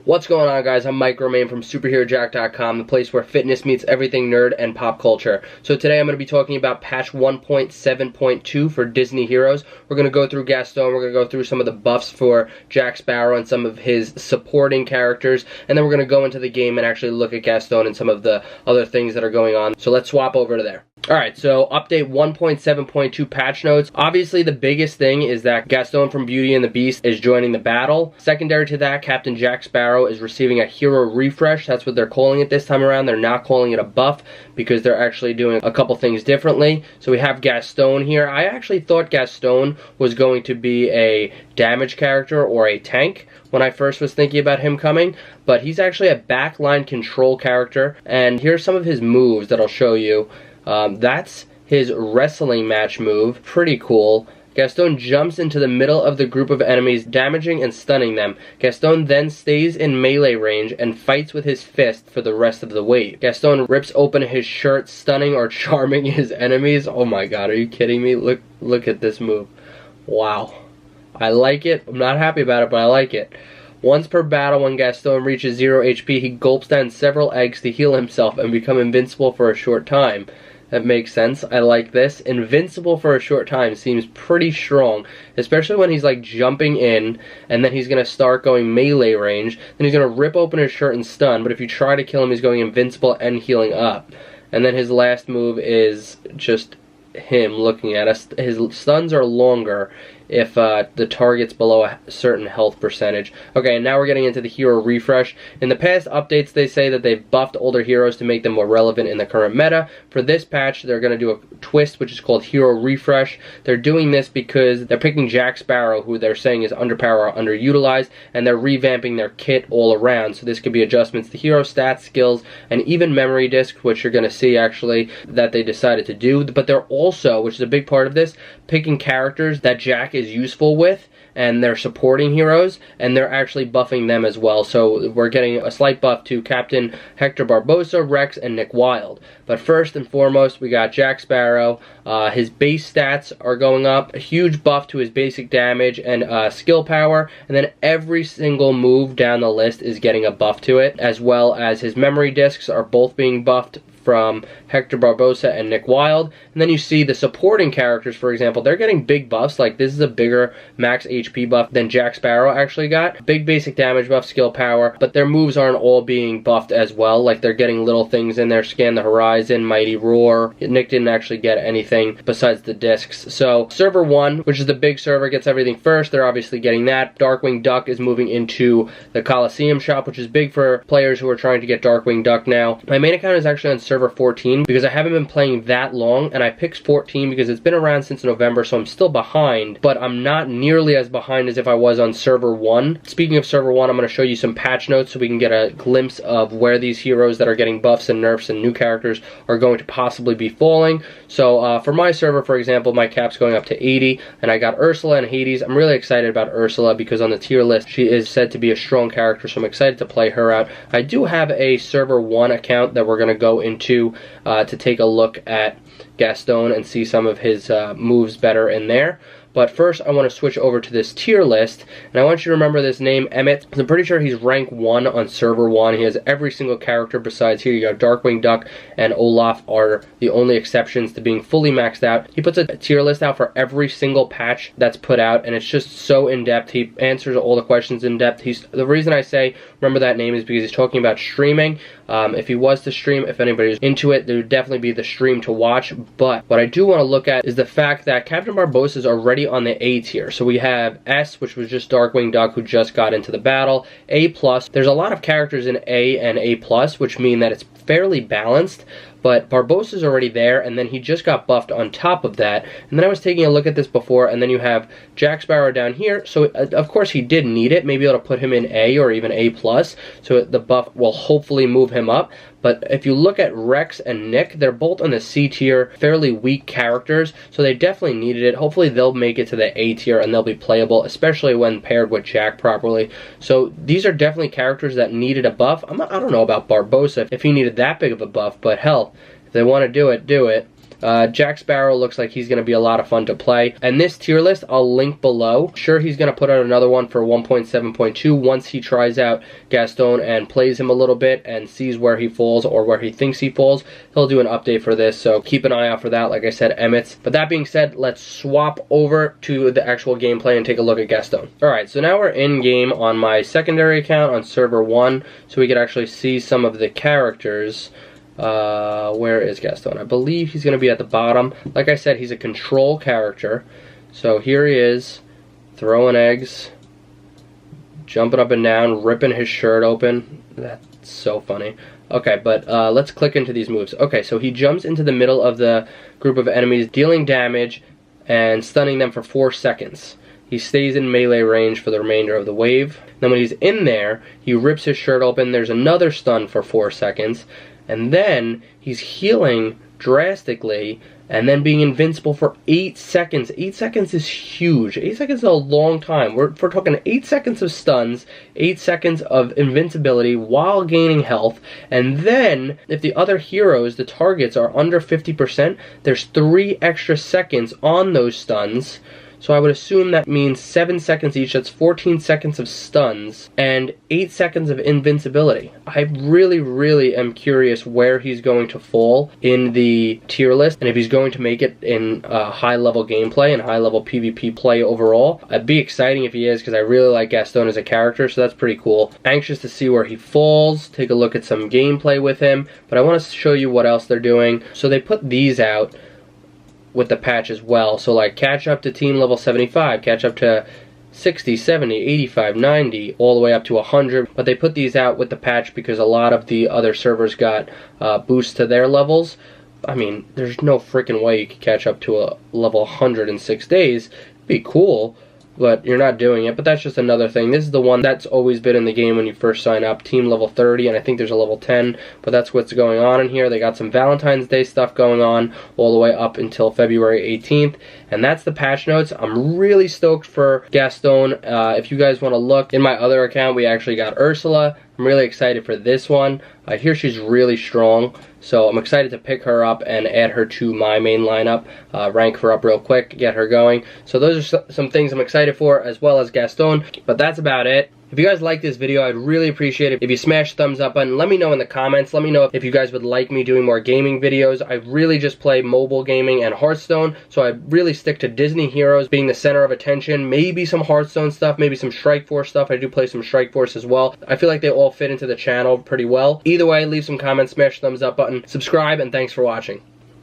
What's going on, guys? I'm Mike Romaine from SUPERHEROJACKED.com, the place where fitness meets everything nerd and pop culture. So today I'm going to be talking about patch 1.7.2 for Disney Heroes. We're going to go through Gaston, we're going to go through some of the buffs for Jack Sparrow and some of his supporting characters, and then we're going to go into the game and actually look at Gaston and some of the other things that are going on. So let's swap over to there. Alright, so update 1.7.2 patch notes. Obviously the biggest thing is that Gaston from Beauty and the Beast is joining the battle. Secondary to that, Captain Jack Sparrow is receiving a hero refresh. That's what they're calling it this time around. They're not calling it a buff because they're actually doing a couple things differently. So we have Gaston here. I actually thought Gaston was going to be a damage character or a tank when I first was thinking about him coming, but he's actually a backline control character, and here's some of his moves that I'll show you. That's his wrestling match move. Pretty cool. Gaston jumps into the middle of the group of enemies, damaging and stunning them. Gaston then stays in melee range and fights with his fist for the rest of the wave. Gaston rips open his shirt, stunning or charming his enemies. Oh my god, are you kidding me? Look at this move. Wow. I like it. I'm not happy about it, but I like it. Once per battle, when Gaston reaches 0 HP, he gulps down several eggs to heal himself and become invincible for a short time. That makes sense. I like this. Invincible for a short time seems pretty strong, especially when he's like jumping in and then he's going to start going melee range. Then he's going to rip open his shirt and stun, but if you try to kill him, he's going invincible and healing up. And then his last move is just him looking at us. His stuns are longer if the target's below a certain health percentage. Okay, and now we're getting into the hero refresh. In the past updates, they say that they've buffed older heroes to make them more relevant in the current meta. For this patch, they're going to do a twist, which is called hero refresh. They're doing this because they're picking Jack Sparrow, who they're saying is underpowered or underutilized, and they're revamping their kit all around. So this could be adjustments to hero stats, skills, and even memory discs, which you're going to see actually that they decided to do. But they're also, which is a big part of this, picking characters that Jack is useful with, and they're supporting heroes, and they're actually buffing them as well. So we're getting a slight buff to Captain Hector Barbossa, Rex, and Nick Wilde. But first and foremost, we got Jack Sparrow. His base stats are going up, a huge buff to his basic damage and skill power, and then every single move down the list is getting a buff to it, as well as his memory discs are both being buffed from Hector Barbossa and Nick Wilde. And then you see the supporting characters, for example, they're getting big buffs. Like this is a bigger max HP buff than Jack Sparrow actually got. Big basic damage buff, skill power, but their moves aren't all being buffed as well. Like they're getting little things in there, Scan the Horizon, Mighty Roar. Nick didn't actually get anything besides the discs. So server 1, which is the big server, gets everything first. They're obviously getting that. Darkwing Duck is moving into the Coliseum shop, which is big for players who are trying to get Darkwing Duck now. My main account is actually on server 14 because I haven't been playing that long, and I picked 14 because it's been around since November, so I'm still behind, but I'm not nearly as behind as if I was on server 1. Speaking of server 1, I'm going to show you some patch notes so we can get a glimpse of where these heroes that are getting buffs and nerfs and new characters are going to possibly be falling. So for my server, for example, my cap's going up to 80, and I got Ursula and Hades. I'm really excited about Ursula because on the tier list she is said to be a strong character, so I'm excited to play her out. I do have a server 1 account that we're going to go into to take a look at Gaston and see some of his moves better in there. But first, I want to switch over to this tier list, and I want you to remember this name, Emmett. I'm pretty sure he's rank 1 on server 1. He has every single character besides here. You got Darkwing Duck and Olaf are the only exceptions to being fully maxed out. He puts a tier list out for every single patch that's put out, and it's just so in-depth. He answers all the questions in depth. The reason I say remember that name is because he's talking about streaming. If he was to stream, if anybody's into it, there would definitely be the stream to watch. But what I do want to look at is the fact that Captain Barbossa is already on the A tier. So we have S, which was just Darkwing Duck, who just got into the battle. A+. There's a lot of characters in A and A+, which mean that it's fairly balanced, but Barbossa's already there, and then he just got buffed on top of that. And then I was taking a look at this before, and then you have Jack Sparrow down here, so of course he did need it. Maybe it'll put him in A or even A+, so the buff will hopefully move him up. But if you look at Rex and Nick, they're both on the C tier, fairly weak characters, so they definitely needed it. Hopefully they'll make it to the A tier and they'll be playable, especially when paired with Jack properly. So these are definitely characters that needed a buff. I don't know about Barbossa if he needed that big of a buff, but hell, if they want to do it, do it. Jack Sparrow looks like he's going to be a lot of fun to play. And this tier list, I'll link below. Sure, he's going to put out another one for 1.7.2 once he tries out Gaston and plays him a little bit and sees where he falls or where he thinks he falls. He'll do an update for this, so keep an eye out for that. Like I said, Emmett's. But that being said, let's swap over to the actual gameplay and take a look at Gaston. Alright, so now we're in game on my secondary account on server 1, so we can actually see some of the characters. Where is Gaston? I believe he's going to be at the bottom. Like I said, he's a control character. So here he is, throwing eggs, jumping up and down, ripping his shirt open. That's so funny. Okay, but let's click into these moves. Okay, so he jumps into the middle of the group of enemies, dealing damage and stunning them for 4 seconds. He stays in melee range for the remainder of the wave. Then when he's in there, he rips his shirt open. There's another stun for 4 seconds. And then he's healing drastically and then being invincible for 8 seconds. 8 seconds is huge. 8 seconds is a long time. We're talking 8 seconds of stuns, 8 seconds of invincibility while gaining health. And then if the other heroes, the targets, are under 50%, there's 3 extra seconds on those stuns. So I would assume that means 7 seconds each. That's 14 seconds of stuns and 8 seconds of invincibility. I really am curious where he's going to fall in the tier list and if he's going to make it in high-level gameplay and high-level PvP play overall. It'd be exciting if he is, because I really like Gaston as a character, so that's pretty cool. Anxious to see where he falls, take a look at some gameplay with him, but I want to show you what else they're doing. So they put these out with the patch as well. So like catch up to team level 75, catch up to 60, 70, 85, 90, all the way up to 100. But they put these out with the patch because a lot of the other servers got boosts to their levels. I mean, there's no freaking way you could catch up to a level 100 in 6 days. It'd be cool, but you're not doing it. But that's just another thing. This is the one that's always been in the game when you first sign up, team level 30, and I think there's a level 10, but that's what's going on in here. They got some Valentine's Day stuff going on all the way up until February 18th, and that's the patch notes. I'm really stoked for Gaston. If you guys want to look, in my other account, we actually got Ursula. I'm really excited for this one. I hear she's really strong, so I'm excited to pick her up and add her to my main lineup, rank her up real quick, get her going. So those are some things I'm excited for, as well as Gaston, but that's about it. If you guys like this video, I'd really appreciate it if you smash the thumbs up button. Let me know in the comments. Let me know if you guys would like me doing more gaming videos. I really just play mobile gaming and Hearthstone, so I really stick to Disney Heroes being the center of attention. Maybe some Hearthstone stuff, maybe some Strike Force stuff. I do play some Strike Force as well. I feel like they all fit into the channel pretty well. Either way, leave some comments, smash the thumbs up button, subscribe, and thanks for watching.